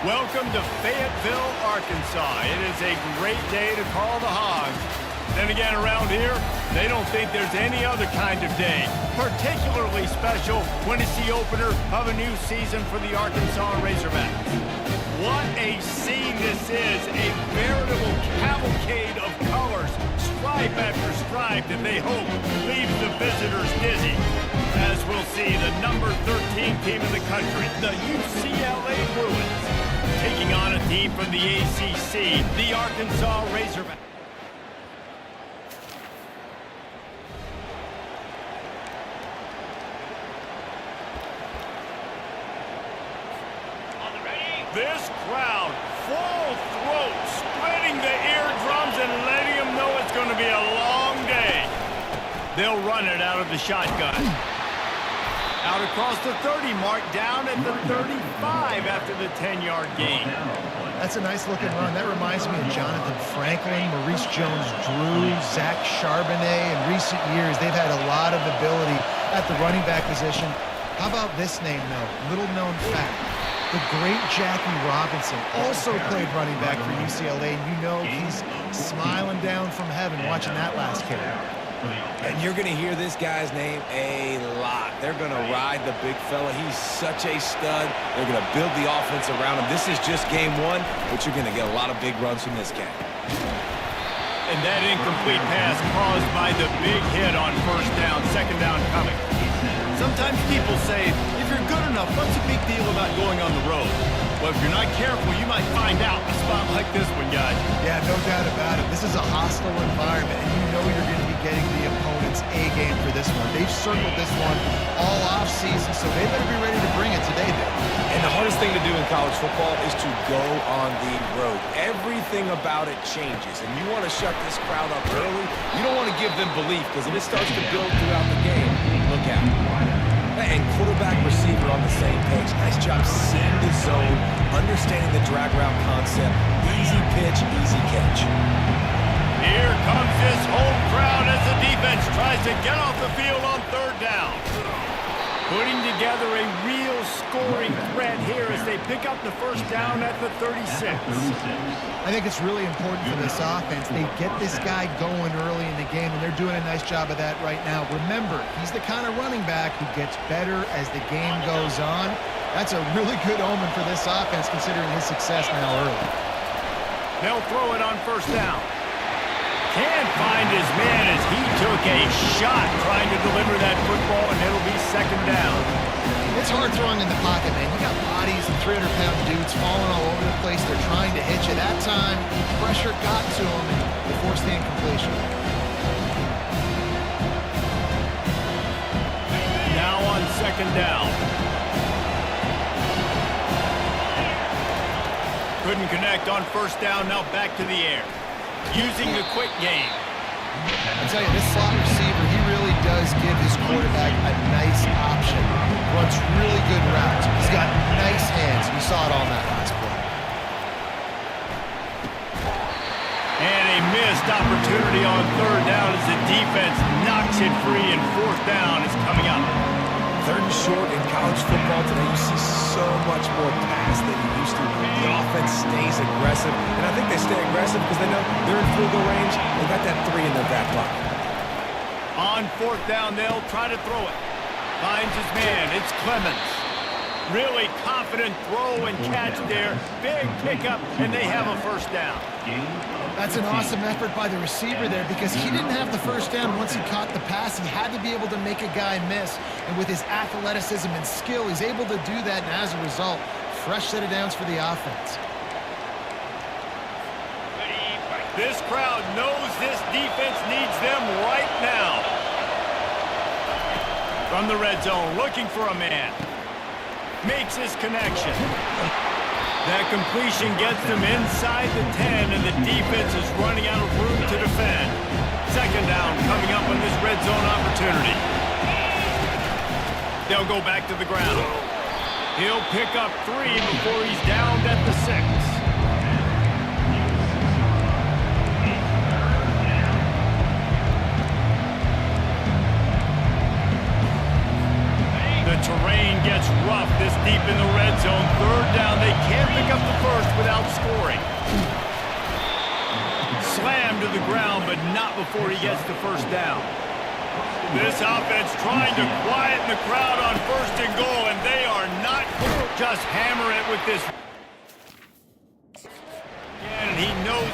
Welcome to Fayetteville, Arkansas. It is a great day to call the Hogs. Then again, around here, they don't think there's any other kind of day. Particularly special when it's the opener of a new season for the Arkansas Razorbacks. What a scene this is. A veritable cavalcade of colors, stripe after stripe, that they hope leaves the visitors dizzy. As we'll see, the number 13 team in the country, the UCLA Bruins, taking on a team from the ACC, the Arkansas Razorbacks. This crowd, full throat, splitting the eardrums and letting them know it's going to be a long day. They'll run it out of the shotgun. Out across the 30 mark, down at the 35 after the 10-yard gain. That's a nice looking run. That reminds me of Jonathan Franklin, Maurice Jones-Drew, Zach Charbonnet. In recent years, they've had a lot of ability at the running back position. How about this name, though? Little known fact. The great Jackie Robinson also played running back for UCLA. You know he's smiling down from heaven watching that last kick. And you're going to hear this guy's name a lot. They're going to ride the big fella. He's such a stud. They're going to build the offense around him. This is just game one, but you're going to get a lot of big runs from this guy. And that incomplete pass caused by the big hit on first down, second down coming. Sometimes people say, if you're good enough, what's the big deal about going on the road? Well, if you're not careful, you might find out a spot like this one, guys. Yeah, no doubt about it. This is a hostile environment, and you know you're going to be getting the opponent's A-game for this one. They've circled this one all off-season, so they better be ready to bring it today, then. And the hardest thing to do in college football is to go on the road. Everything about it changes, and you want to shut this crowd up early. You don't want to give them belief, because if it starts to build throughout the game, look out. And quarterback, receiver on the same page. Nice job seeing the zone, understanding the drag route concept. Easy pitch, easy catch. Here comes this home crowd as the defense tries to get off the field on third down. Putting together a real scoring threat here as they pick up the first down at the 36. I think it's really important for this offense. They get this guy going early in the game, and they're doing a nice job of that right now. Remember, he's the kind of running back who gets better as the game goes on. That's a really good omen for this offense, considering his success now early. They'll throw it on first down. Can't find his man as he took a shot trying to deliver that football, and it'll be second down. It's hard throwing in the pocket, man. You got bodies and 300-pound dudes falling all over the place. They're trying to hit you. That time, pressure got to him, and they forced the incompletion. Now on second down. Couldn't connect on first down, now back to the air. Using the quick game. I tell you, this slot receiver, he really does give his quarterback a nice option. Runs really good routes. He's got nice hands. We saw it on that last play. And a missed opportunity on third down as the defense knocks it free, and fourth down is coming up. Third and short in college football today, you see so much more pass than you used to. The offense stays aggressive, and I think they stay aggressive because they know they're in field goal range. They got that 3 in their back pocket. On fourth down, they'll try to throw it. Finds his man. It's Clemens. Really confident throw and catch there. Big pickup, and they have a first down. That's an awesome effort by the receiver there because he didn't have the first down once he caught the pass. He had to be able to make a guy miss. And with his athleticism and skill, he's able to do that. And as a result, fresh set of downs for the offense. This crowd knows this defense needs them right now. From the red zone, looking for a man. Makes his connection. That completion gets them inside the 10, and the defense is running out of room to defend. Second down coming up on this red zone opportunity. They'll go back to the ground. He'll pick up 3 before he's downed at the 6. The terrain gets rough this deep in the red zone. Third down, they can't pick up the without scoring. Slammed to the ground, but not before he gets the first down. This offense trying to quieten the crowd on 1st and goal, and they are not just hammer it with this. And he knows.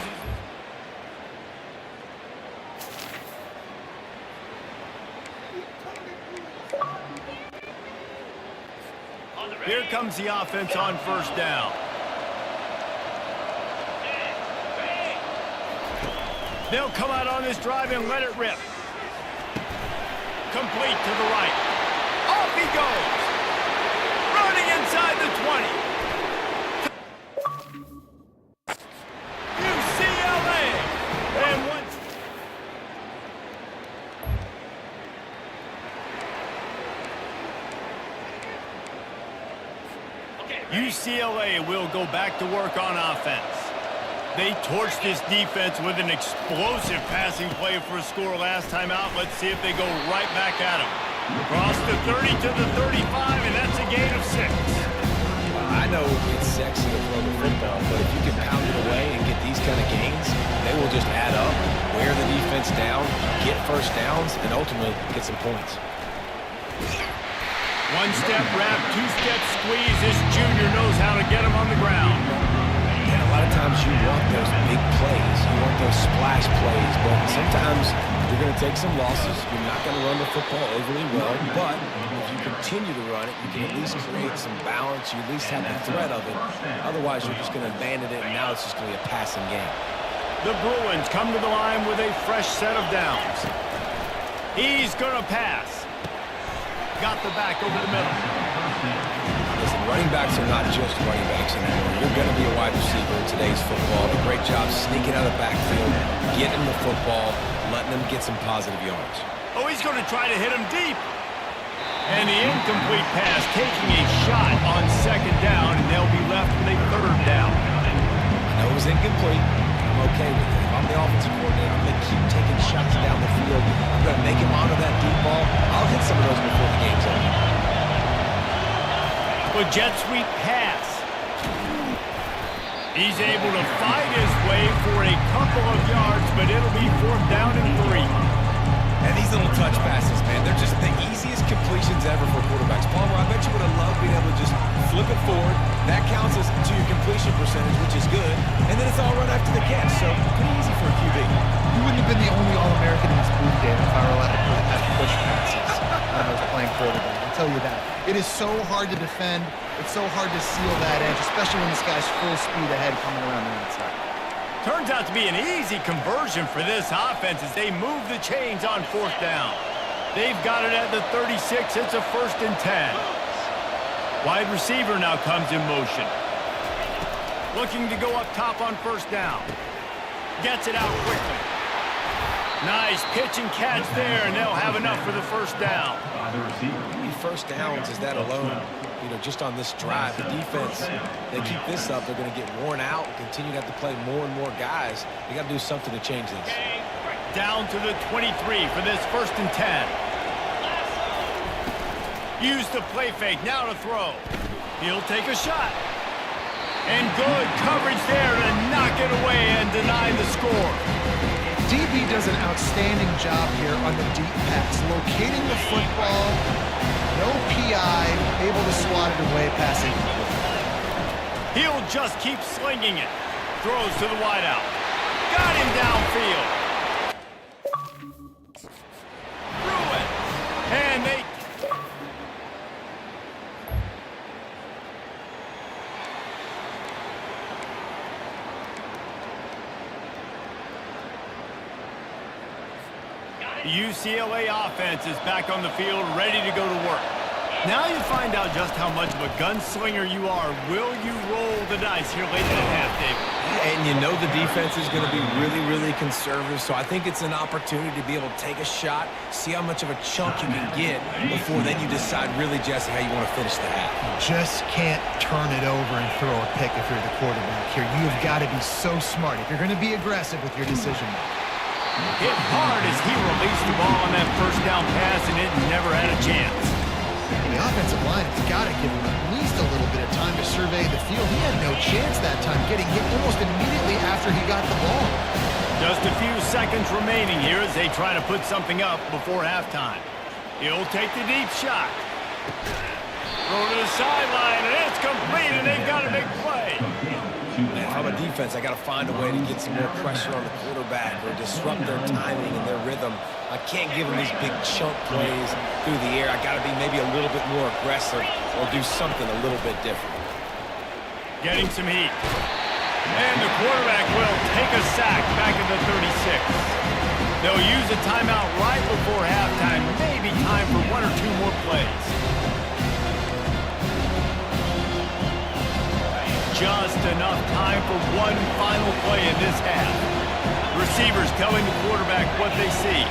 Here comes the offense on 1st down. They'll come out on this drive and let it rip. Complete to the right. Off he goes. Running inside the 20. UCLA. And once. UCLA will go back to work on offense. They torched this defense with an explosive passing play for a score last time out. Let's see if they go right back at him. Across the 30 to the 35, and that's a gain of 6. Well, I know it's sexy to throw the football, but if you can pound it away and get these kind of gains, they will just add up, wear the defense down, get first downs, and ultimately get some points. One-step wrap, two-step squeeze. This junior knows how to get him on the ground. And a lot of times you want those big plays. You want those splash plays. But sometimes you're going to take some losses. You're not going to run the football overly well. But if you continue to run it, you can at least create some balance. You at least have the threat of it. Otherwise, you're just going to abandon it, and now it's just going to be a passing game. The Bruins come to the line with a fresh set of downs. He's going to pass. Got the back over the middle. Listen, running backs are not just running backs anymore. You're going to be a wide receiver in today's football. A great job sneaking out of the backfield, getting the football, letting them get some positive yards. Oh, he's going to try to hit him deep. And the incomplete pass taking a shot on 2nd down, and they'll be left with a 3rd down. I know it was incomplete. I'm okay with it. If I'm the offensive coordinator, I'm going to keep taking shots down the field. I'm going to make him onto that deep ball. I'll hit some of those before the game's over. A jet sweep pass. He's able to fight his way for a couple of yards, but it'll be 4th down and 3. And these little touch passes, man, they're just the easiest completions ever for quarterbacks. Palmer, I bet you would have loved being able to just flip it forward. That counts as to your completion percentage, which is good. And then it's all run after the catch, so pretty easy for a QB. You wouldn't have been the only All-American in this booth game if I were allowed to have push passes when I was playing quarterback. I'll tell you that. It is so hard to defend. It's so hard to seal that edge, especially when this guy's full speed ahead coming around the outside. Turns out to be an easy conversion for this offense as they move the chains on 4th down. They've got it at the 36. It's a 1st and 10. Wide receiver now comes in motion. Looking to go up top on 1st down. Gets it out quickly. Nice pitch and catch there, and they'll have enough for the 1st down. How many first downs is that alone? You know, just on this drive, the defense, they keep this up, they're going to get worn out and continue to have to play more and more guys. You got to do something to change this. Down to the 23 for this 1st and 10. Use the play fake, now to throw. He'll take a shot. And good coverage there to knock it away and deny the score. DB does an outstanding job here on the deep pass, locating the football, no PI, able to swat it away, passing. He'll just keep slinging it. Throws to the wideout. Got him downfield. Threw it. And they... The UCLA offense is back on the field, ready to go to work. Now you find out just how much of a gunslinger you are. Will you roll the dice here late in the half, David? And you know the defense is going to be really, really conservative, so I think it's an opportunity to be able to take a shot, see how much of a chunk you can get before then you decide really, Jesse, how you want to finish the half. Just can't turn it over and throw a pick if you're the quarterback here. You've got to be so smart if you're going to be aggressive with your decision. Hit hard as he released the ball on that 1st down pass, and it never had a chance. The offensive line has got to give him at least a little bit of time to survey the field. He had no chance that time, getting hit almost immediately after he got the ball. Just a few seconds remaining here as they try to put something up before halftime. He'll take the deep shot. Throw to the sideline, and it's complete, and they've got a big play. Man, if I'm a defense, I got to find a way to get some more pressure on the quarterback or disrupt their timing and their rhythm. I can't give them these big chunk plays through the air. I got to be maybe a little bit more aggressive or do something a little bit different. Getting some heat. And the quarterback will take a sack back at the 36. They'll use a timeout right before halftime. Maybe time for one or two more plays. Just enough time for one final play in this half. Receivers telling the quarterback what they see.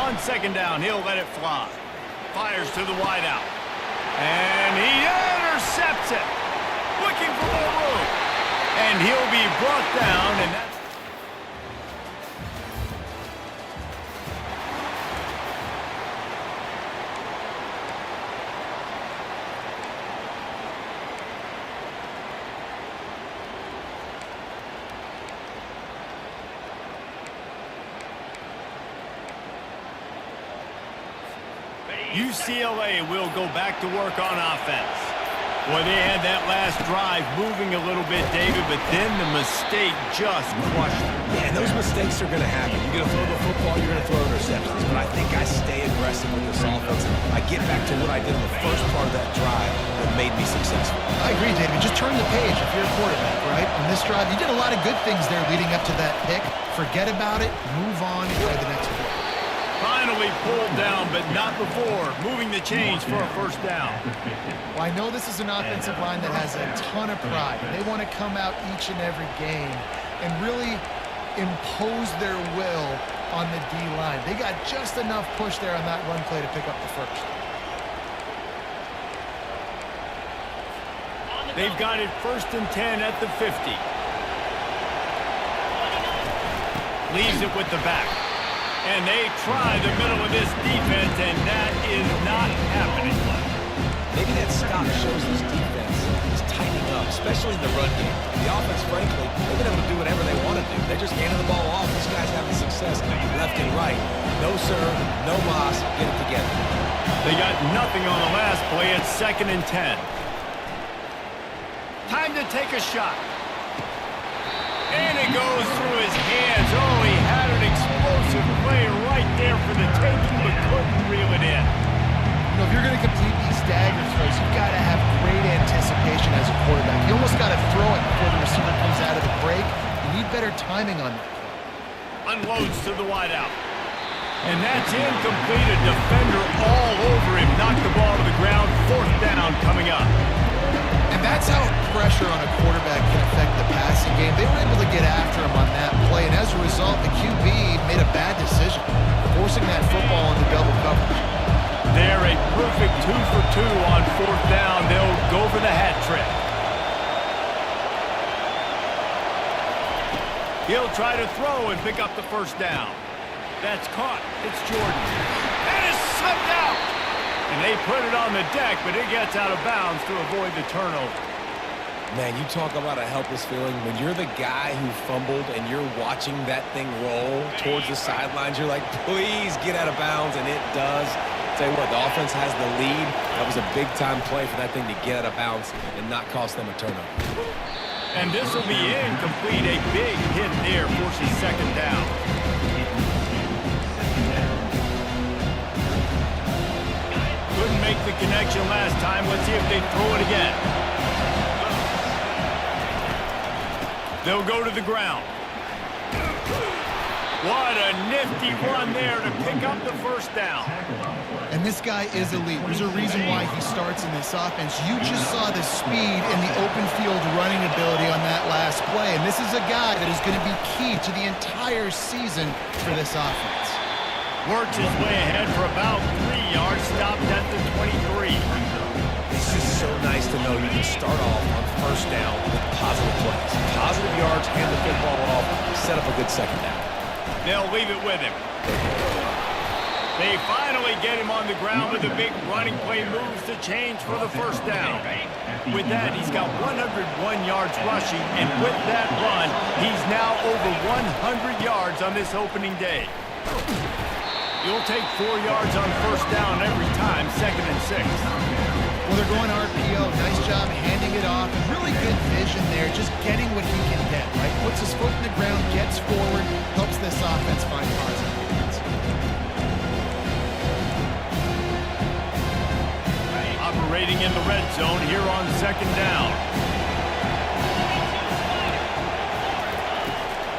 On second down, he'll let it fly. Fires to the wideout. And he intercepts it. Looking for more room. And he'll be brought down, and that's... UCLA will go back to work on offense. Boy, they had that last drive moving a little bit, David, but then the mistake just crushed them. Yeah, and those mistakes are going to happen. You're going to throw the football, you're going to throw interceptions. But I think I stay aggressive with this offense. I get back to what I did in the first part of that drive that made me successful. I agree, David. Just turn the page if you're a quarterback, right? On this drive, you did a lot of good things there leading up to that pick. Forget about it, move on, play the next play. Finally pulled down, but not before moving the chains for a first down. Well, I know this is an offensive line that has a ton of pride. They want to come out each and every game and really impose their will on the D-line. They got just enough push there on that run play to pick up the first. They've got it 1st and 10 at the 50. Leaves it with the back. And they try the middle of this defense, and that is not happening. Maybe that stop shows this defense is tightening up, especially in the run game. The offense, frankly, they've been able to do whatever they want to do. They're just handing the ball off. This guy's having success left and right. No sir, no mas, get it together. They got nothing on the last play. It's 2nd and 10. Time to take a shot. And it goes through his hands. Oh, he had an explosive play right there for the taking, but couldn't reel it in. You know, if you're going to complete these dagger throws, you've got to have great anticipation as a quarterback. You almost got to throw it before the receiver comes out of the break. You need better timing on that. Unloads to the wideout. And that's incomplete. A defender all over him. Knocked the ball to the ground. 4th down coming up. And that's how pressure on a quarterback can affect the passing game. They were able to get after him on that play, and as a result, the QB made a bad decision, forcing that football into double coverage. They're a perfect 2 for 2 on 4th down. They'll go for the hat trick. He'll try to throw and pick up the first down. That's caught. It's Jordan. And it's slipped out. And they put it on the deck, but it gets out of bounds to avoid the turnover. Man, you talk about a helpless feeling. When you're the guy who fumbled and you're watching that thing roll towards the sidelines, you're like, please get out of bounds, and it does. Tell you what, the offense has the lead. That was a big-time play for that thing to get out of bounds and not cost them a turnover. And this will be incomplete. A big hit there forces 2nd down. Couldn't make the connection last time. Let's see if they throw it again. They'll go to the ground. What a nifty run there to pick up the first down. And this guy is elite. There's a reason why he starts in this offense. You just saw the speed and the open field running ability on that last play. And this is a guy that is going to be key to the entire season for this offense. Works his way ahead for about 3 yards, stopped at the 23. It's just so nice to know you can start off on 1st down with positive plays. Positive yards, hand the football off, set up a good 2nd down. They'll leave it with him. They finally get him on the ground with a big running play moves the change for the first down. With that, he's got 101 yards rushing, and with that run, he's now over 100 yards on this opening day. You'll take 4 yards on first down every time, 2nd and 6. Well, they're going RPO. Nice job handing it off. Really good vision there, just getting what he can get, right? Puts his foot in the ground, gets forward, helps this offense find positive points. Operating in the red zone here on 2nd down.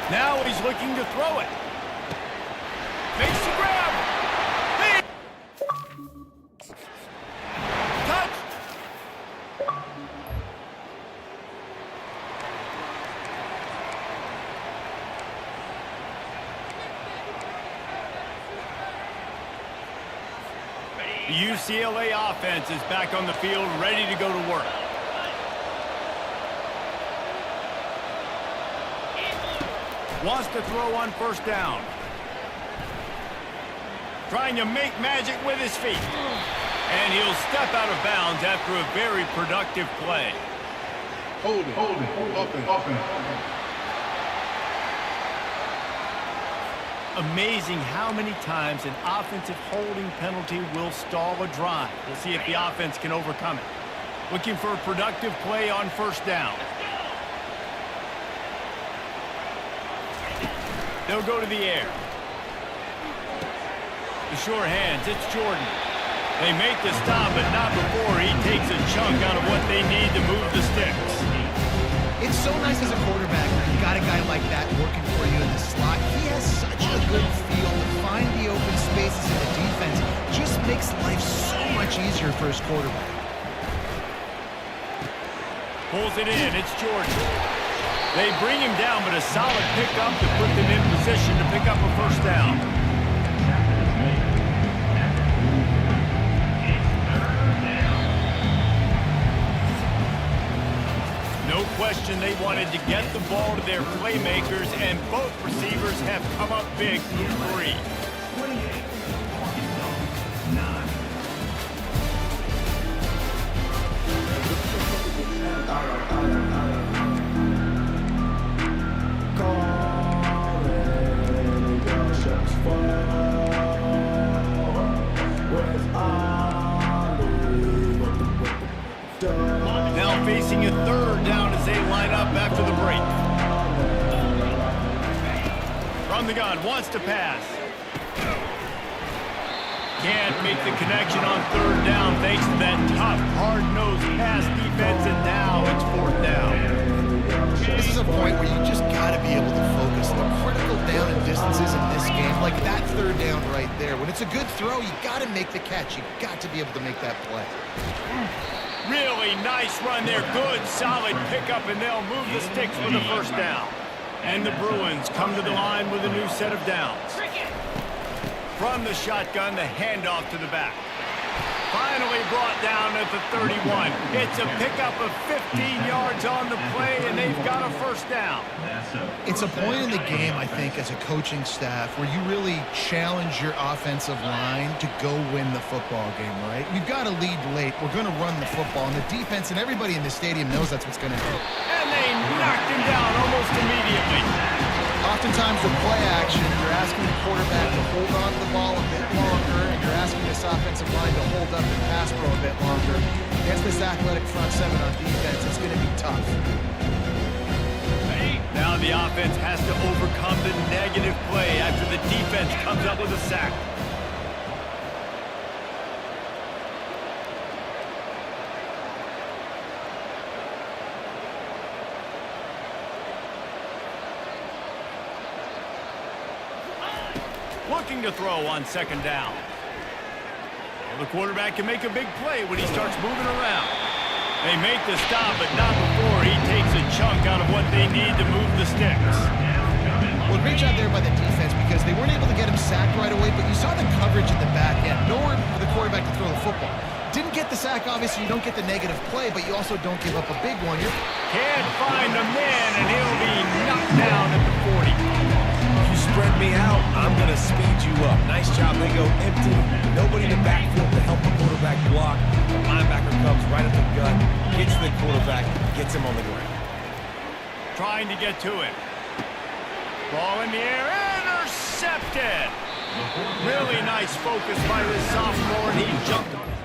Now he's looking to throw it. Makes the grab. Touch. The UCLA offense is back on the field, ready to go to work. Wants to throw on first down. Trying to make magic with his feet. And he'll step out of bounds after a very productive play. Hold it, open. Amazing how many times an offensive holding penalty will stall a drive. We'll see if the offense can overcome it. Looking for a productive play on first down. They'll go to the air. The sure hands, it's Jordan. They make the stop, but not before he takes a chunk out of what they need to move the sticks. It's so nice as a quarterback when you got a guy like that working for you in the slot. He has such a good feel to find the open spaces in the defense. Just makes life so much easier for his quarterback. Pulls it in, it's Jordan. They bring him down, but a solid pickup to put them in position to pick up a first down. No question they wanted to get the ball to their playmakers, and both receivers have come up big through 3. Now facing a 3rd down as they line up after the break. From the gun, wants to pass. Can't make the connection on 3rd down thanks to that tough, hard-nosed pass defense, and now it's 4th down. This is a point where you just got to be able to focus. The critical down and distances in this game, like that 3rd down right there. When it's a good throw, you got to make the catch. You got to be able to make that play. Really nice run there. Good, solid pickup, and they'll move the sticks for the first down. And the Bruins come to the line with a new set of downs. From the shotgun, the handoff to the back. Finally brought down at the 31. It's a pickup of 15 yards on the play, and they've got a first down. It's a point in the game, I think, as a coaching staff where you really challenge your offensive line to go win the football game, right? We've got to lead late. We're going to run the football, and the defense and everybody in the stadium knows that's what's going to happen. And they knocked him down almost immediately. Oftentimes with play action, you're asking the quarterback to hold on to the ball a bit longer, and you're asking this offensive line to hold up and pass pro a bit longer. Against this athletic front 7 on defense, it's going to be tough. Now the offense has to overcome the negative play after the defense comes up with a sack. Looking to throw on 2nd down. Well, the quarterback can make a big play when he starts moving around. They make the stop, but not before he takes a chunk out of what they need to move the sticks. Well, great job there by the defense because they weren't able to get him sacked right away, but you saw the coverage in the back end. Nowhere for the quarterback to throw the football. Didn't get the sack, obviously. You don't get the negative play, but you also don't give up a big one. Can't find a man, and he'll be knocked down at the 40. spread me out, I'm going to speed you up. Nice job. They go empty. Nobody in the backfield to help the quarterback block. The linebacker comes right at the gut, hits the quarterback, gets him on the ground. Trying to get to it. Ball in the air, intercepted. Really nice focus by this sophomore, and he jumped on it.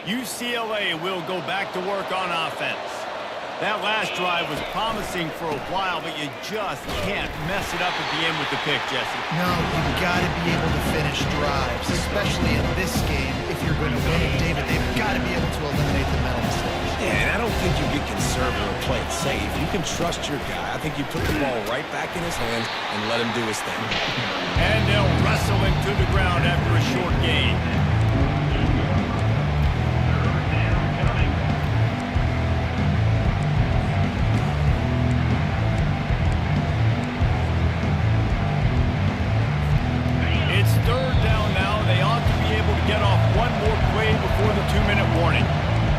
UCLA will go back to work on offense. That last drive was promising for a while, but you just can't mess it up at the end with the pick, Jesse. No, you've got to be able to finish drives, especially in this game. If you're going to win it, David, they've got to be able to eliminate the mental mistakes. Yeah, and I don't think you get conservative or play it safe. You can trust your guy. I think you put the ball right back in his hands and let him do his thing. And they'll wrestle him to the ground after a short gain.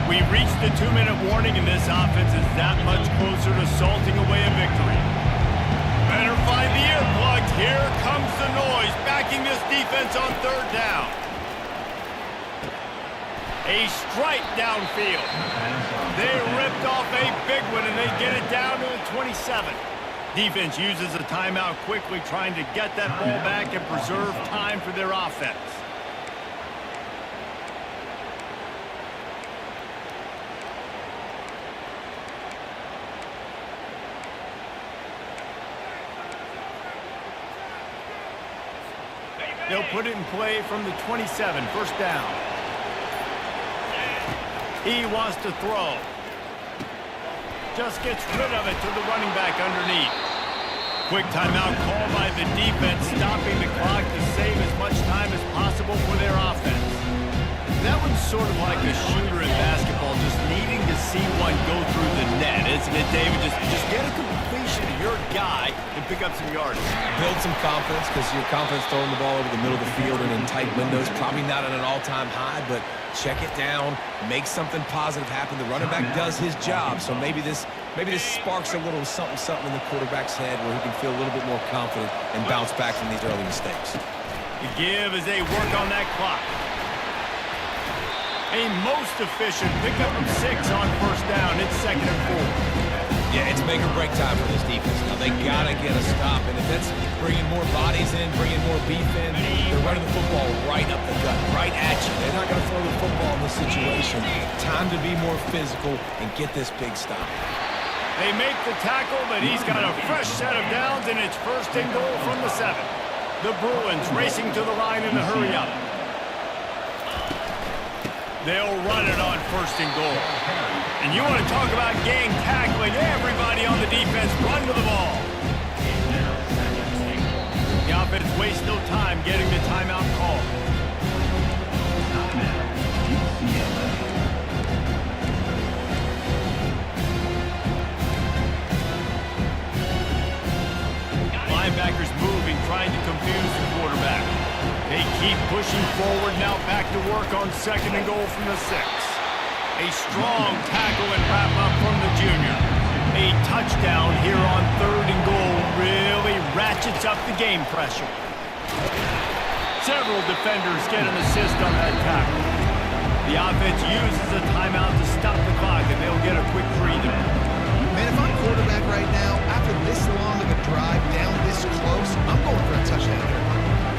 We've reached the 2-minute warning, and this offense is that much closer to salting away a victory. Better find the earplugs. Here comes the noise, backing this defense on 3rd down. A strike downfield. They ripped off a big one, and they get it down to the 27. Defense uses a timeout quickly, trying to get that ball back and preserve time for their offense. They'll put it in play from the 27, 1st down. He wants to throw. Just gets rid of it to the running back underneath. Quick timeout call by the defense, stopping the clock to save as much time as possible for their offense. That one's sort of like a shooter in basketball, just needing to see one go through the net, isn't it, David? Just get a completion to your guy and pick up some yardage. Build some confidence, because your confidence throwing the ball over the middle of the field and in tight windows, probably not at an all-time high, but check it down, make something positive happen. The running back does his job, so maybe this sparks a little something in the quarterback's head where he can feel a little bit more confident and bounce back from these early mistakes. The give as they work on that clock. A most efficient pickup of 6 on 1st down. It's 2nd and 4. Yeah, it's make or break time for this defense. Now, they got to get a stop, and if that's bringing more bodies in, bringing more beef in, they're running the football right up the gut, right at you. They're not going to throw the football in this situation. Time to be more physical and get this big stop. They make the tackle, but he's got a fresh set of downs, and it's 1st and goal from the 7. The Bruins racing to the line in the hurry-up. They'll run it on 1st and goal. And you want to talk about gang tackling, everybody on the defense run to the ball. The offense wastes no time getting the timeout call. Linebackers moving, trying to confuse the quarterback. They keep pushing forward, now back to work on 2nd and goal from the 6. A strong tackle and wrap-up from the junior. A touchdown here on 3rd and goal really ratchets up the game pressure. Several defenders get an assist on that tackle. The offense uses a timeout to stop the clock, and they'll get a quick breather. Man, if I'm quarterback right now, after this long of a drive down this close, I'm going for a touchdown here.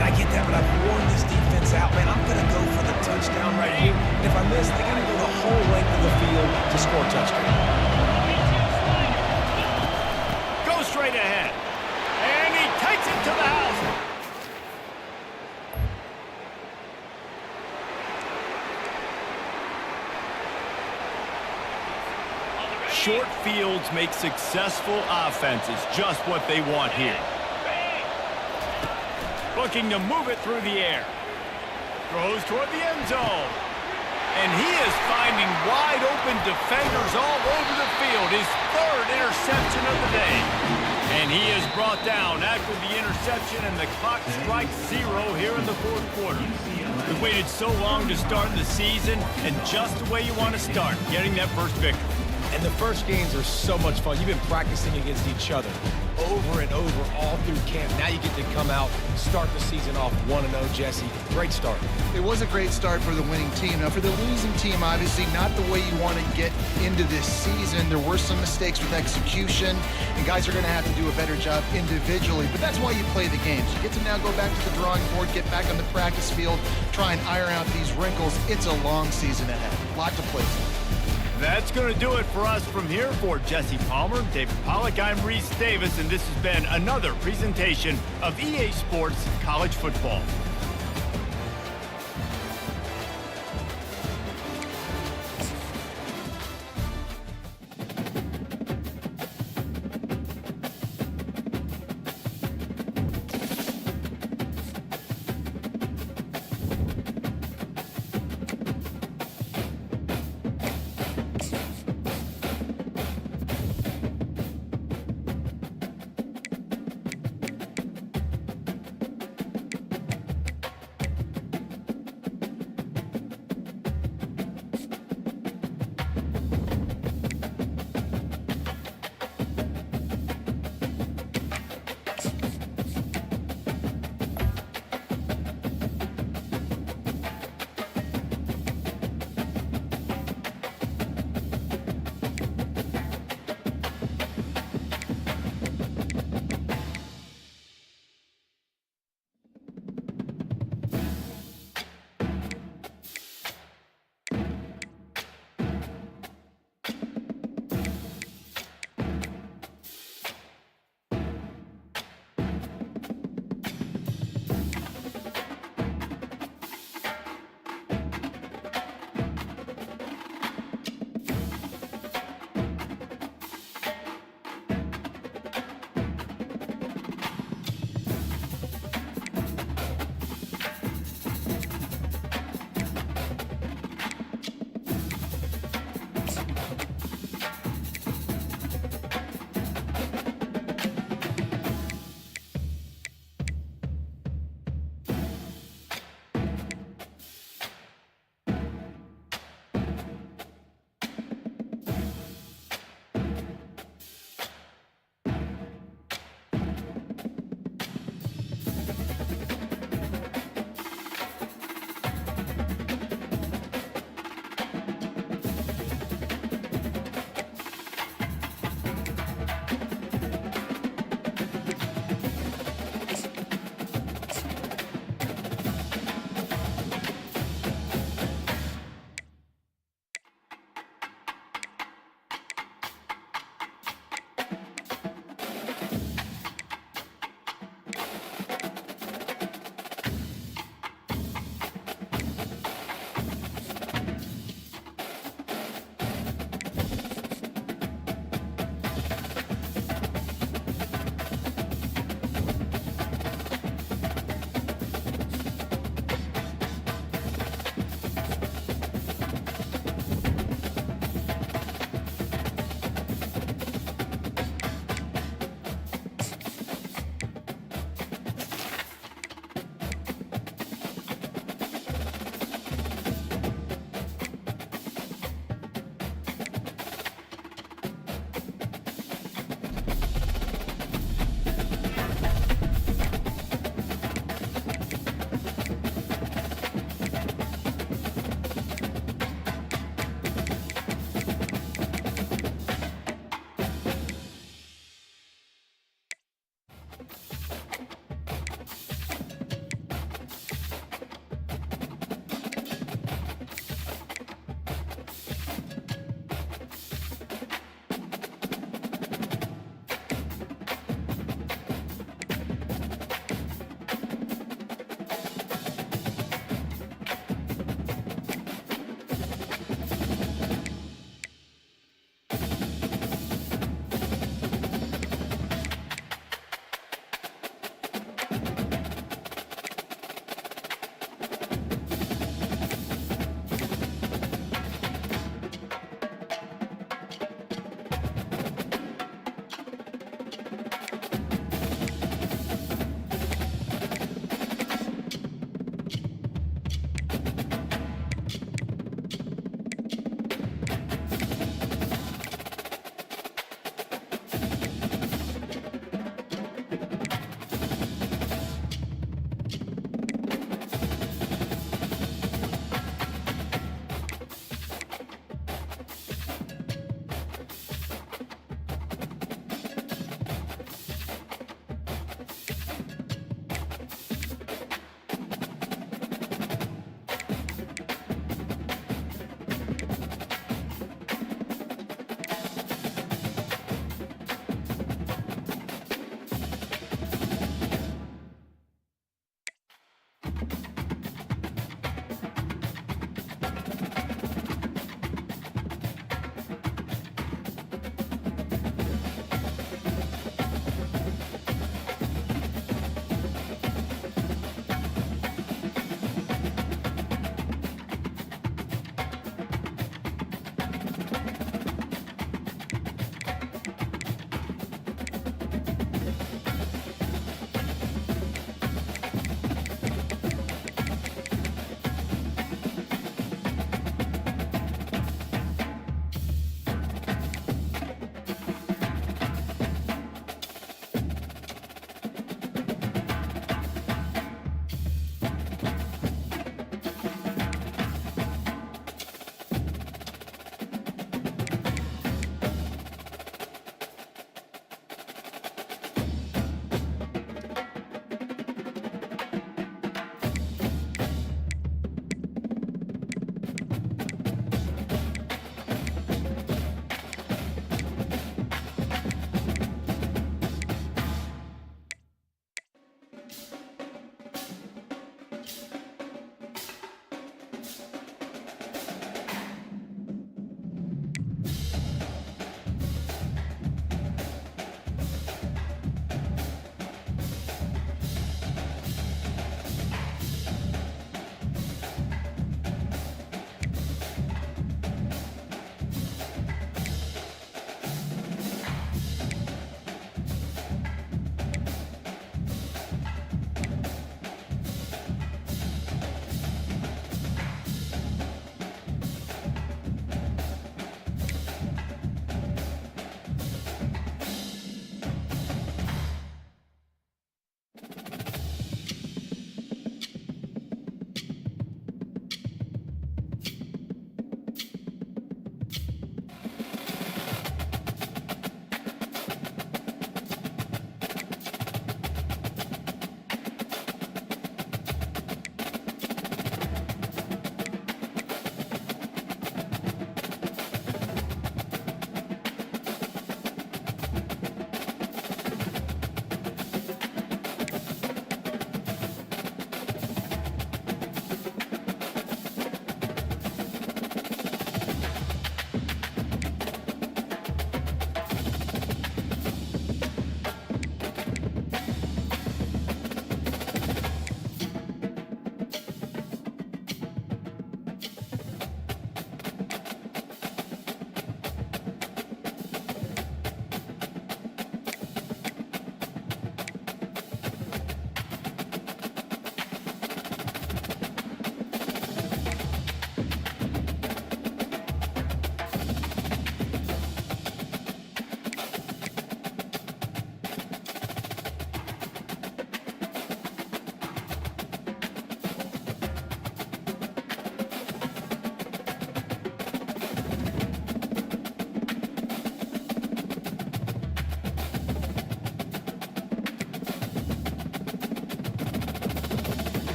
And I get that, but I've worn this defense out, man. I'm going to go for the touchdown right here. And if I miss, they got to go the whole length of the field to score a touchdown. Go straight ahead. And he takes it to the house. Short fields make successful offenses just what they want here. Looking to move it through the air. Throws toward the end zone. And he is finding wide open defenders all over the field. His third interception of the day. And he is brought down after the interception, and the clock strikes 0 here in the fourth quarter. We waited so long to start the season, and just the way you want to start, getting that first victory. And the first games are so much fun. You've been practicing against each other over and over all through camp. Now you get to come out, start the season off 1-0, Jesse. Great start. It was a great start for the winning team. Now, for the losing team, obviously not the way you want to get into this season. There were some mistakes with execution, and guys are going to have to do a better job individually. But that's why you play the games. You get to now go back to the drawing board, get back on the practice field, try and iron out these wrinkles. It's a long season ahead. A lot to play for. That's going to do it for us from here. For Jesse Palmer, David Pollack, I'm Reese Davis, and this has been another presentation of EA Sports College Football.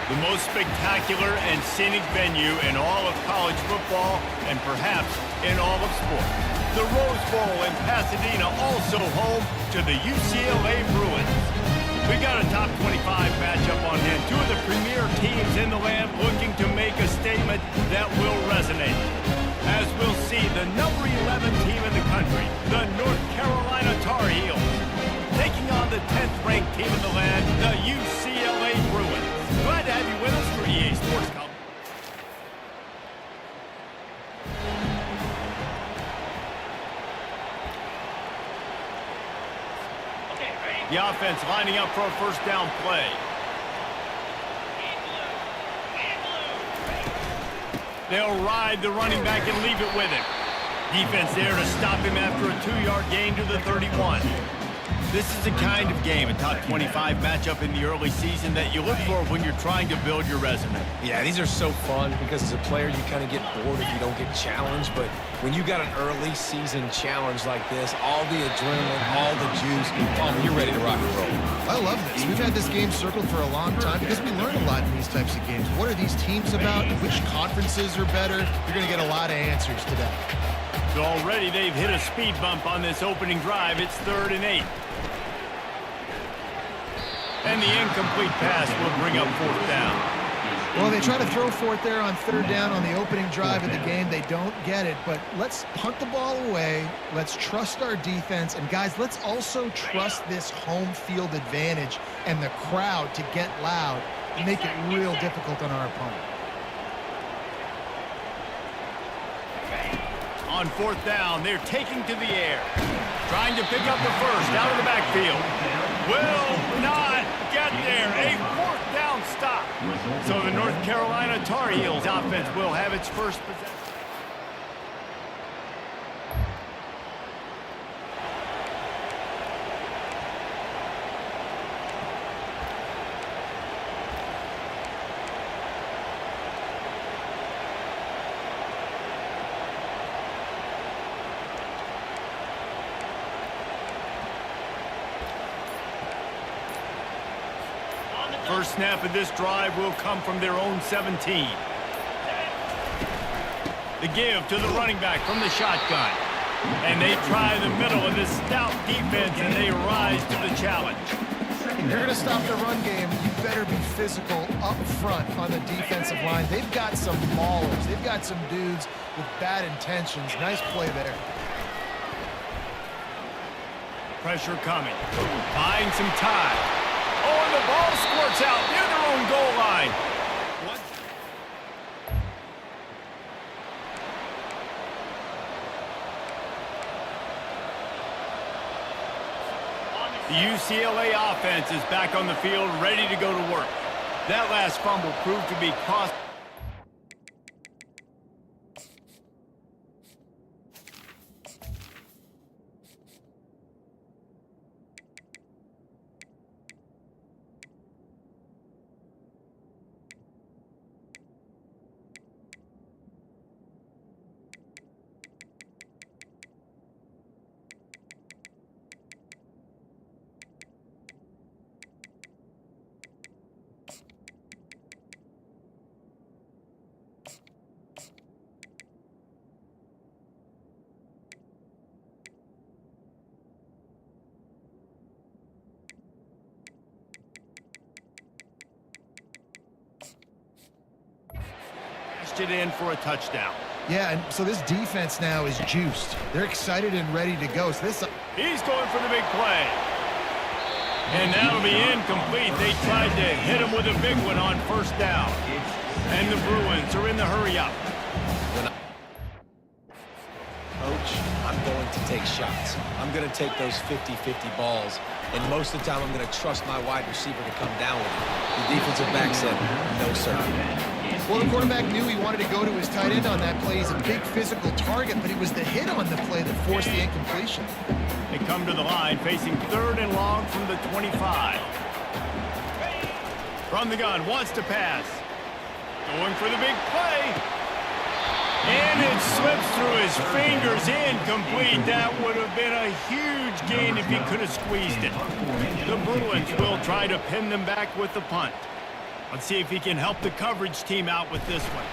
The most spectacular and scenic venue in all of college football and perhaps in all of sports. The Rose Bowl in Pasadena, also home to the UCLA Bruins. We've got a top 25 matchup on hand. Two of the premier teams in the land looking to make a statement that will resonate. As we'll see, the number 11 team in the country, the North Carolina Tar Heels, taking on the 10th ranked team in the land, the UCLA Bruins. Glad to have you with us for EA Sports College. The offense lining up for a first down play. They'll ride the running back and leave it with him. Defense there to stop him after a 2-yard gain to the 31. This is the kind of game, a top 25 matchup in the early season, that you look for when you're trying to build your resume. Yeah, these are so fun because as a player, you kind of get bored if you don't get challenged. But when you got an early season challenge like this, all the adrenaline, all the juice, you're ready to rock and roll. I love this. We've had this game circled for a long time because we learn a lot in these types of games. What are these teams about? Which conferences are better? You're going to get a lot of answers today. So already they've hit a speed bump on this opening drive. It's 3rd and 8. And the incomplete pass will bring up 4th down. Well, they try to throw forth there on 3rd down on the opening drive of the game. They don't get it, but let's punt the ball away. Let's trust our defense. And, guys, let's also trust this home field advantage and the crowd to get loud and make it real difficult on our opponent. On fourth down, they're taking to the air. Trying to pick up the first out of the backfield. Will not get there. A fourth down stop. So the North Carolina Tar Heels offense will have its first possession. First snap of this drive will come from their own 17. The give to the running back from the shotgun. And they try the middle of this stout defense, and they rise to the challenge. If you're going to stop the run game, you better be physical up front on the defensive line. They've got some maulers. They've got some dudes with bad intentions. Nice play there. Pressure coming. Buying some time. Oh, and the ball squirts out near their own goal line. What? The UCLA offense is back on the field, ready to go to work. That last fumble proved to be cost. It in for a touchdown. Yeah, and so this defense now is juiced. They're excited and ready to go. So this. He's going for the big play. And that'll be incomplete. They tried to hit him with a big one on first down. And the Bruins are in the hurry-up. Coach, I'm going to take shots. I'm going to take those 50-50 balls. And most of the time, I'm going to trust my wide receiver to come down with it. The defensive back said, no, sir. Well, the quarterback knew he wanted to go to his tight end on that play. He's a big physical target, but it was the hit on the play that forced the incompletion. They come to the line, facing third and long from the 25. From the gun, wants to pass. Going for the big play. And it slips through his fingers, incomplete. That would have been a huge gain if he could have squeezed it. The Bruins will try to pin them back with the punt. Let's see if he can help the coverage team out with this one.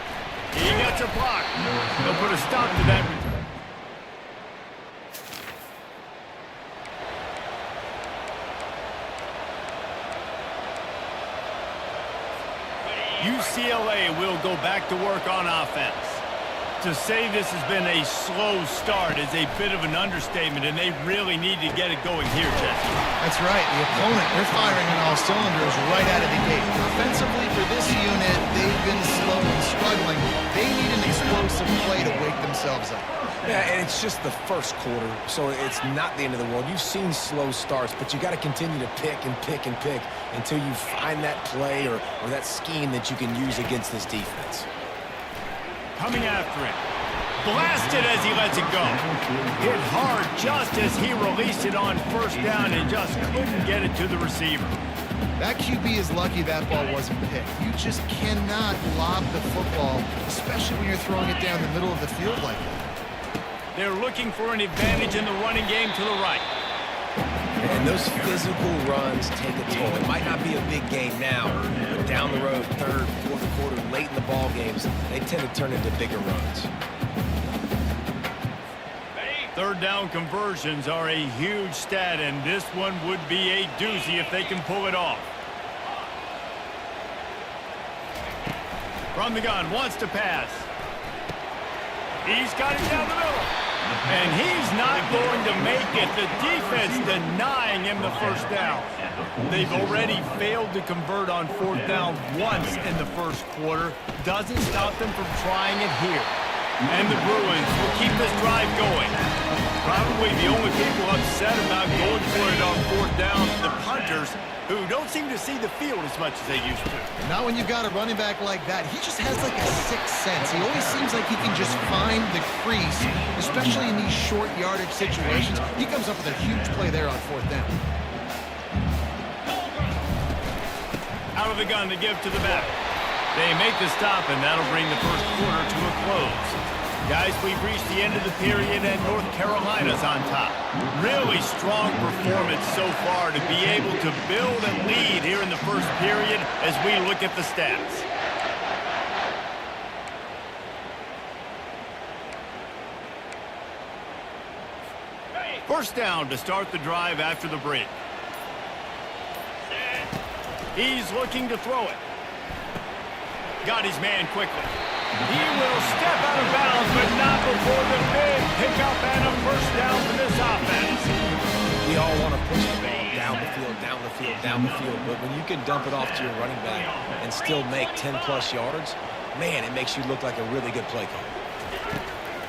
He gets a block. They'll put a stop to that return. UCLA will go back to work on offense. To say this has been a slow start is a bit of an understatement, and they really need to get it going here, Jesse. That's right. The opponent, they're firing on all cylinders right out of the gate. Offensively, for this unit, they've been slow and struggling. They need an explosive play to wake themselves up. Yeah, and it's just the first quarter, so it's not the end of the world. You've seen slow starts, but you got to continue to pick and pick and pick until you find that play or that scheme that you can use against this defense. Coming after it. Blasted as he lets it go. Hit hard just as he released it on first down and just couldn't get it to the receiver. That QB is lucky that ball wasn't picked. You just cannot lob the football, especially when you're throwing it down the middle of the field like that. They're looking for an advantage in the running game to the right. And those physical runs take a toll. It might not be a big game now, but down the road, third, fourth quarter, late in the ball games, they tend to turn into bigger runs. Third down conversions are a huge stat, and this one would be a doozy if they can pull it off. From the gun, wants to pass. He's got it down the middle. And he's not going to make it. The defense denying him the first down. They've already failed to convert on fourth down once in the first quarter. Doesn't stop them from trying it here. And the Bruins will keep this drive going. Probably the only people upset about going for it on fourth down, the punters, who don't seem to see the field as much as they used to. Not when you've got a running back like that. He just has like a sixth sense. He always seems like he can just find the crease, especially in these short yardage situations. He comes up with a huge play there on fourth down. Out of the gun to give to the back. They make the stop, and that'll bring the first quarter to a close. Guys, we've reached the end of the period, and North Carolina's on top. Really strong performance so far to be able to build and lead here in the first period as we look at the stats. First down to start the drive after the break. He's looking to throw it. Got his man quickly. He will step out of bounds, but not before the big pickup and a first down for this offense. We all want to push the ball down the field, down the field, down the field, but when you can dump it off to your running back and still make 10-plus yards, man, it makes you look like a really good play call.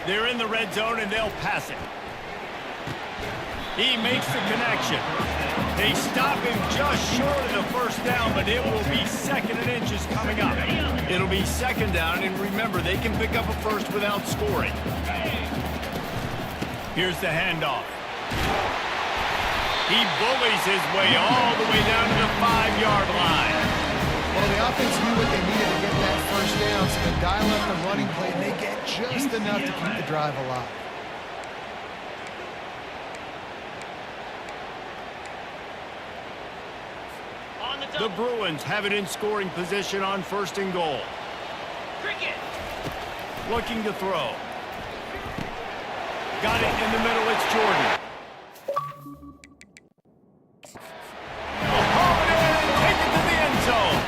They're in the red zone, and they'll pass it. He makes the connection. They stop him just short of the first down, but it will be second and inches coming up. It'll be second down, and remember, they can pick up a first without scoring. Here's the handoff. He bullies his way all the way down to the 5-yard line. Well, the offense knew what they needed to get that first down, so they dial up the running play, and they get just enough to keep the drive alive. The Bruins have it in scoring position on first and goal. Looking to throw. Got it in the middle, it's Jordan. Oh, and take it to the end zone.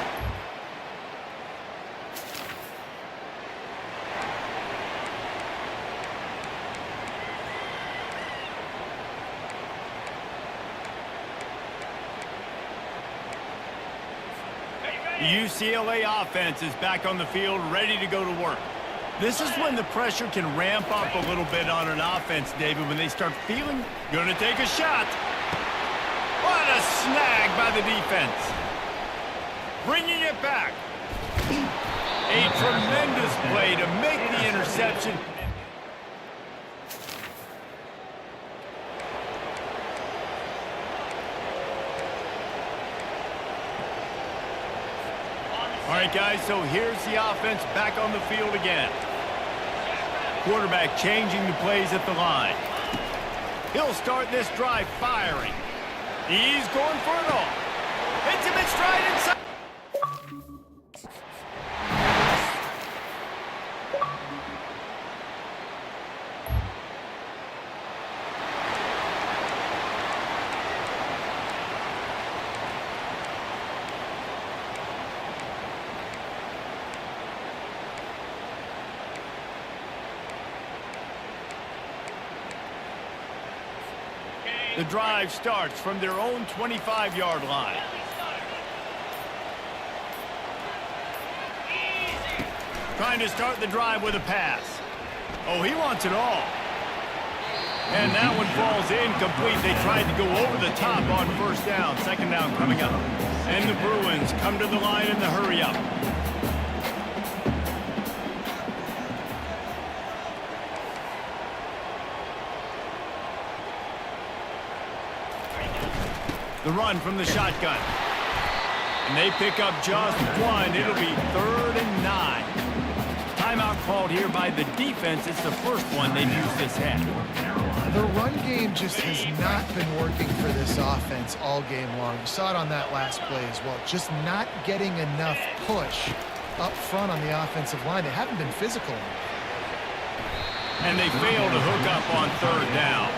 The UCLA offense is back on the field, ready to go to work. This is when the pressure can ramp up a little bit on an offense, David, when they start feeling going to take a shot. What a snag by the defense. Bringing it back. A tremendous play to make the interception. All right, guys, so here's the offense back on the field again. Quarterback changing the plays at the line. He'll start this drive firing. He's going for it all. Hits him in stride inside. The drive starts from their own 25-yard line. Trying to start the drive with a pass. Oh, he wants it all. And that one falls incomplete. They tried to go over the top on first down. Second down coming up. And the Bruins come to the line in the hurry-up. The run from the shotgun. And they pick up just one. It'll be 3rd and 9. Timeout called here by the defense. It's the first one they've used this half. The run game just has not been working for this offense all game long. You saw it on that last play as well. Just not getting enough push up front on the offensive line. They haven't been physical enough. And they fail to hook up on 3rd down.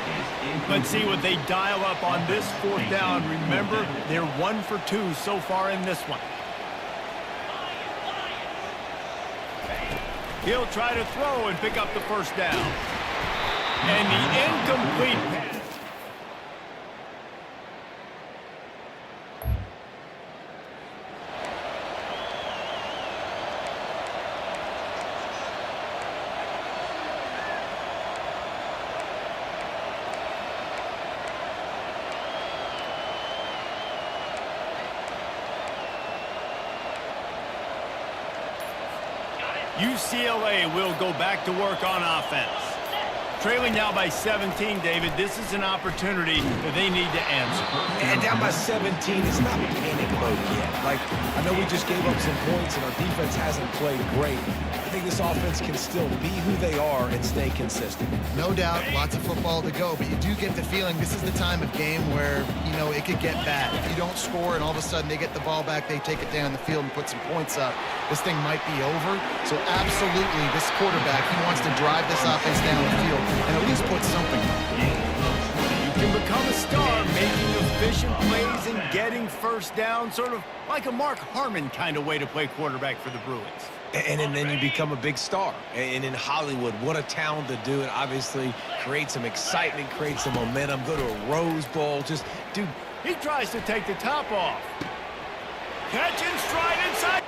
Let's see what they dial up on this 4th down. Remember, they're 1 for 2 so far in this one. He'll try to throw and pick up the first down. And the incomplete pass. UCLA will go back to work on offense. Trailing now by 17, David. This is an opportunity that they need to answer. And down by 17, it's not panic mode yet. Like, I know we just gave up some points and our defense hasn't played great. I think this offense can still be who they are and stay consistent. No doubt, lots of football to go, but you do get the feeling this is the time of game where, you know, it could get bad. If you don't score and all of a sudden they get the ball back, they take it down the field and put some points up, this thing might be over. So absolutely, this quarterback, he wants to drive this offense down the field and at least put something up. You can become a star making efficient plays and getting first down, sort of like a Mark Harmon kind of way to play quarterback for the Bruins. And then you become a big star. And in Hollywood, what a town to do it. Obviously, create some excitement, create some momentum, go to a Rose Bowl. Just, dude. He tries to take the top off. Catch and stride inside.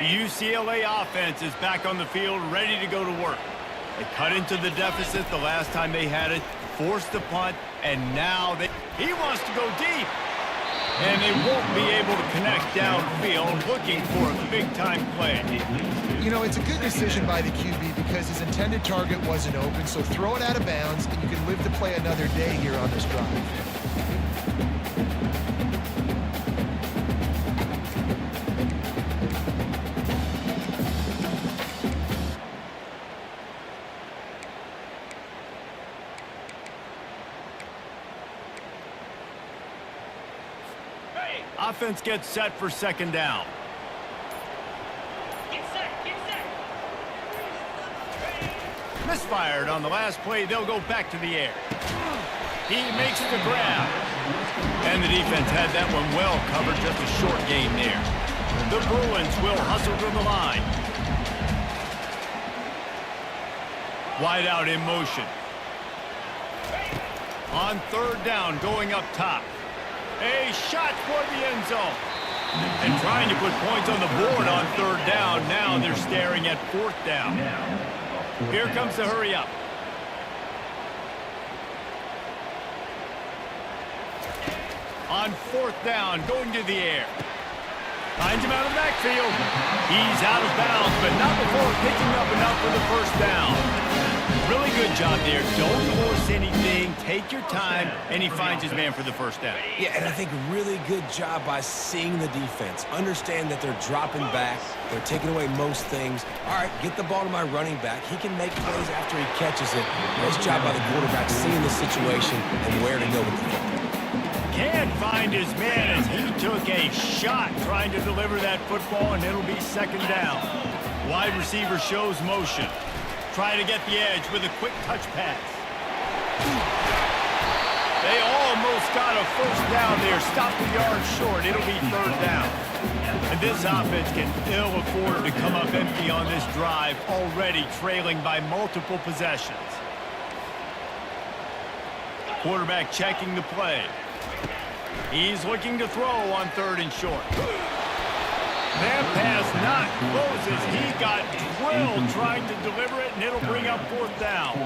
The UCLA offense is back on the field, ready to go to work. They cut into the deficit the last time they had it, forced the punt, and now he wants to go deep. And they won't be able to connect downfield, looking for a big-time play. You know, it's a good decision by the QB because his intended target wasn't open, so throw it out of bounds, and you can live to play another day here on this drive. Offense gets set for second down. Get set, get set. Misfired on the last play. They'll go back to the air. He makes the grab. And the defense had that one well covered. Just a short gain there. The Bruins will hustle to the line. Wide out in motion. On third down, going up top. A shot for the end zone. And trying to put points on the board on third down. Now they're staring at fourth down. Here comes the hurry up. On fourth down, going to the air. Finds him out of the backfield. He's out of bounds, but not before picking up enough for the first down. Really good job there. Don't force anything. Take your time, and he finds his man for the first down. Yeah, and I think really good job by seeing the defense. Understand that they're dropping back. They're taking away most things. All right, get the ball to my running back. He can make plays after he catches it. Nice job by the quarterback seeing the situation and where to go with the football. Can't find his man as he took a shot trying to deliver that football, and it'll be second down. Wide receiver shows motion. Try to get the edge with a quick touch pass. They almost got a first down there. Stopped a yard short. It'll be third down. And this offense can ill afford to come up empty on this drive, already trailing by multiple possessions. Quarterback checking the play. He's looking to throw on third and short. That pass not closes. He got drilled trying to deliver it, and it'll bring up fourth down.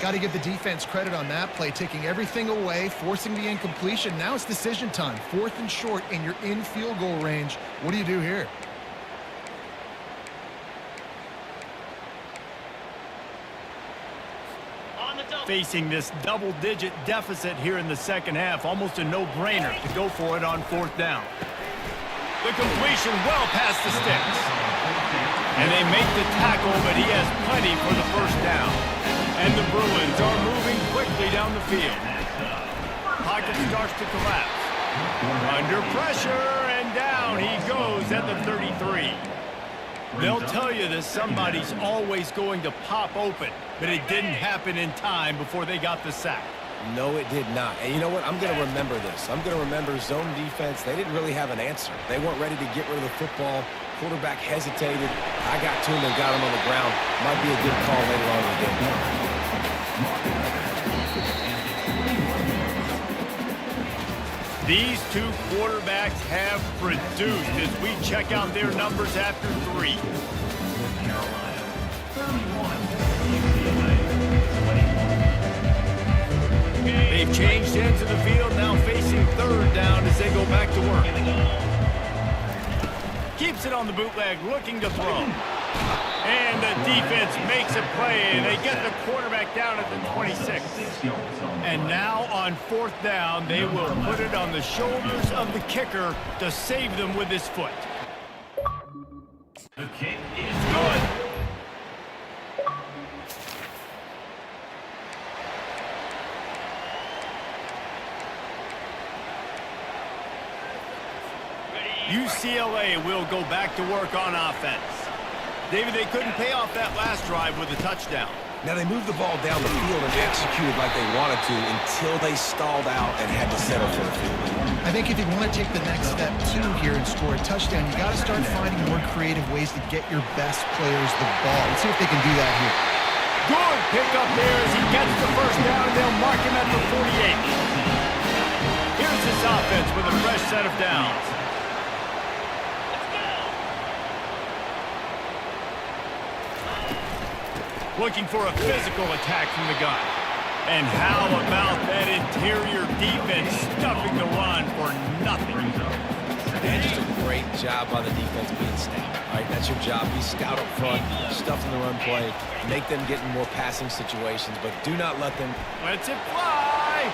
Got to give the defense credit on that play, taking everything away, forcing the incompletion. Now it's decision time. Fourth and short, and you're in field goal range. What do you do here? Facing this double-digit deficit here in the second half, almost a no-brainer to go for it on fourth down. The completion well past the sticks. And they make the tackle, but he has plenty for the first down. And the Bruins are moving quickly down the field. Pocket starts to collapse. Under pressure, and down he goes at the 33. They'll tell you that somebody's always going to pop open, but it didn't happen in time before they got the sack. No, it did not. And you know what? I'm going to remember this. I'm going to remember zone defense. They didn't really have an answer. They weren't ready to get rid of the football. Quarterback hesitated. I got to him and got him on the ground. Might be a good call later on in the game. These two quarterbacks have produced as we check out their numbers after three. They've changed ends of the field, now facing third down as they go back to work. Keeps it on the bootleg, looking to throw. And the defense makes a play, and they get the quarterback down at the 26. And now on fourth down, they will put it on the shoulders of the kicker to save them with his foot. The kick is good. UCLA will go back to work on offense. David, they couldn't pay off that last drive with a touchdown. Now, they moved the ball down the field and executed like they wanted to until they stalled out and had to settle for the field. I think if you want to take the next step, too, here and score a touchdown, you got to start finding more creative ways to get your best players the ball. Let's see if they can do that here. Good pickup there as he gets the first down, and they'll mark him at the 48. Here's this offense with a fresh set of downs. Looking for a physical attack from the gun. And how about that interior defense stuffing the run for nothing? And just a great job by the defense being stout. All right, that's your job. Be stout up front, stuff in the run play, make them get in more passing situations, but do not let them... Lets it fly!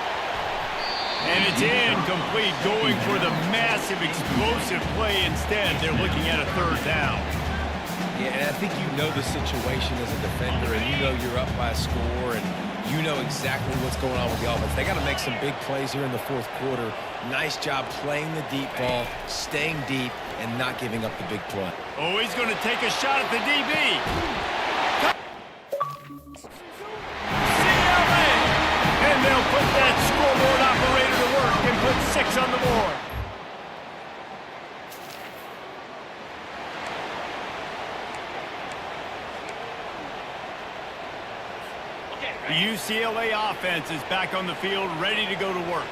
And it's incomplete, going for the massive, explosive play instead. They're looking at a third down. Yeah, and I think you know the situation as a defender, and you know you're up by a score, and you know exactly what's going on with the offense. They got to make some big plays here in the fourth quarter. Nice job playing the deep ball, staying deep, and not giving up the big play. Oh, he's going to take a shot at the DB. UCLA! And they'll put that scoreboard operator to work and put 6 on the board. The UCLA offense is back on the field, ready to go to work.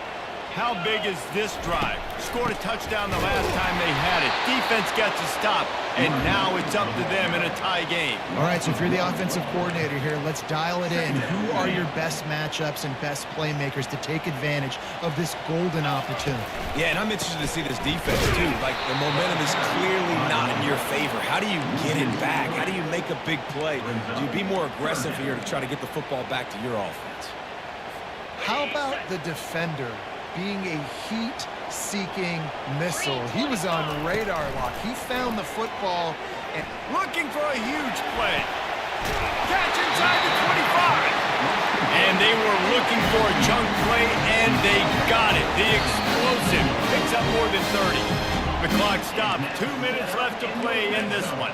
How big is this drive? Scored a touchdown the last time they had it. Defense gets a stop, and now it's up to them in a tie game. All right, so if you're the offensive coordinator here, let's dial it in. Who are your best matchups and best playmakers to take advantage of this golden opportunity? Yeah, and I'm interested to see this defense, too. Like, the momentum is clearly not in your favor. How do you get it back? How do you make a big play? Do you be more aggressive here to try to get the football back to your offense? How about the defender being a heat-seeking missile? He was on radar lock. He found the football and looking for a huge play. Catch inside the 25. And they were looking for a chunk play, and they got it. The explosive picks up more than 30. The clock stops. 2 minutes left to play in this one.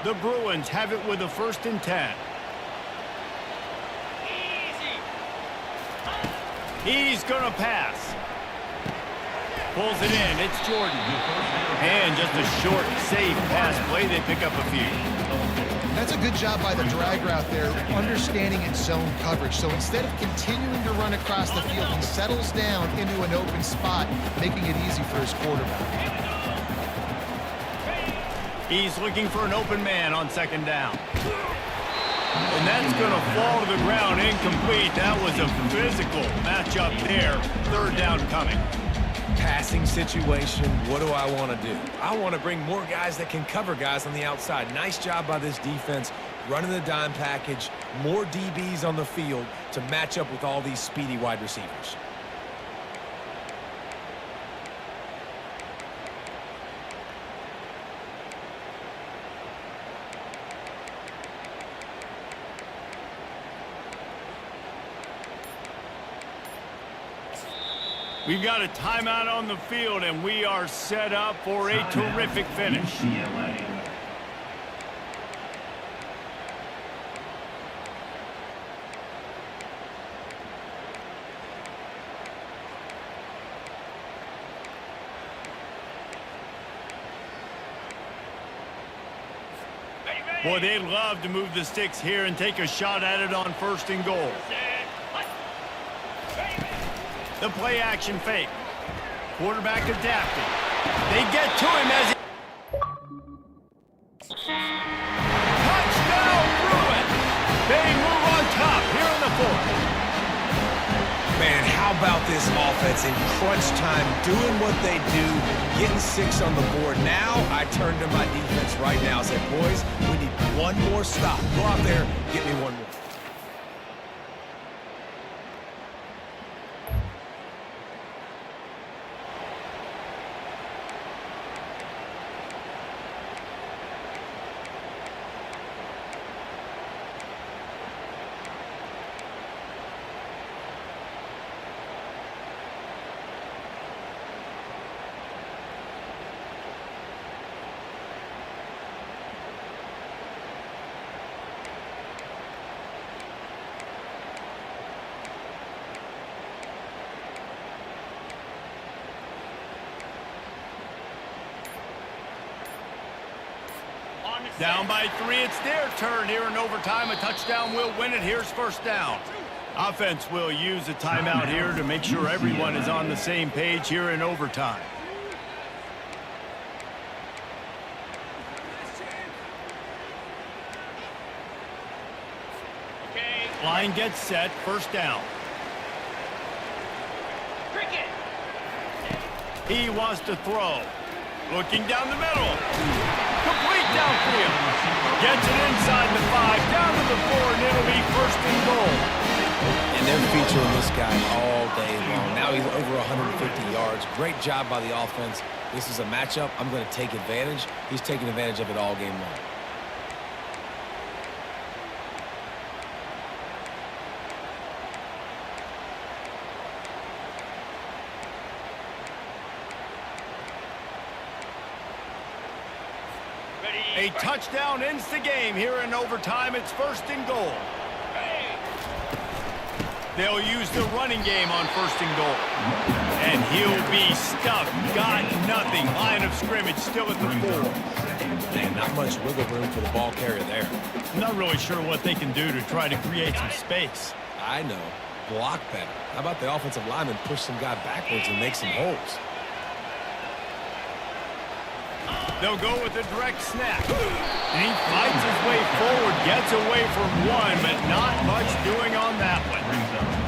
The Bruins have it with a 1st and 10. He's going to pass. Pulls it in. It's Jordan. And just a short, safe pass play. They pick up a few. That's a good job by the drag route there, understanding its zone coverage. So instead of continuing to run across the field, he settles down into an open spot, making it easy for his quarterback. He's looking for an open man on 2nd down. And that's going to fall to the ground, incomplete. That was a physical matchup there. 3rd down coming. Passing situation, what do I want to do? I want to bring more guys that can cover guys on the outside. Nice job by this defense, running the dime package, more DBs on the field to match up with all these speedy wide receivers. We've got a timeout on the field, and we are set up for a terrific finish. Boy, they'd love to move the sticks here and take a shot at it on 1st and goal. The play action fake. Quarterback adapting. They get to him as he... They move on top here in the fourth. Man, how about this offense in crunch time, doing what they do, getting 6 on the board. Now I turn to my defense right now and say, boys, we need one more stop. Go out there, get me one more. Down by 3, it's their turn here in overtime. A touchdown will win it. Here's first down. Offense will use a timeout here to make sure everyone is on the same page here in overtime. Line gets set, first down. He wants to throw. Looking down the middle. Complete downfield. Gets it inside the 5, down to the 4, and it'll be first and goal. And they're featuring this guy all day long. Now he's over 150 yards. Great job by the offense. This is a matchup. I'm going to take advantage. He's taking advantage of it all game long. A touchdown ends the game here in overtime. It's first and goal. They'll use the running game on first and goal. And he'll be stuffed. Got nothing. Line of scrimmage still at the 4. Man, not much wiggle room for the ball carrier there. I'm not really sure what they can do to try to create some space. I know. Block better. How about the offensive lineman push some guy backwards and make some holes? They'll go with a direct snap. And he fights his way forward, gets away from one, but not much doing on that one.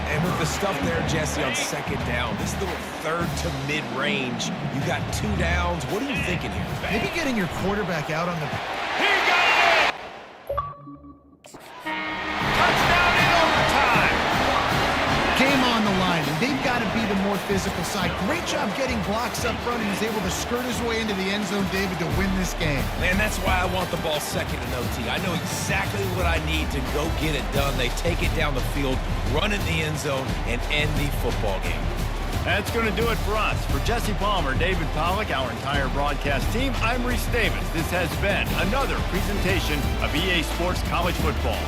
And with the stuff there, Jesse, on second down, this little third to mid-range, you got 2 downs. What are you thinking here? Maybe getting your quarterback out on the... He got it! Touchdown in overtime! Game on the line, and they've got to be the more physical side. Great job getting blocks up front, and he's able to skirt his way into the end zone, David, to win this game. Man, that's why I want the ball second in OT. I know exactly what I need to go get it done. They take it down the field, run in the end zone, and end the football game. That's going to do it for us. For Jesse Palmer, David Pollack, our entire broadcast team, I'm Reese Davis. This has been another presentation of EA Sports College Football.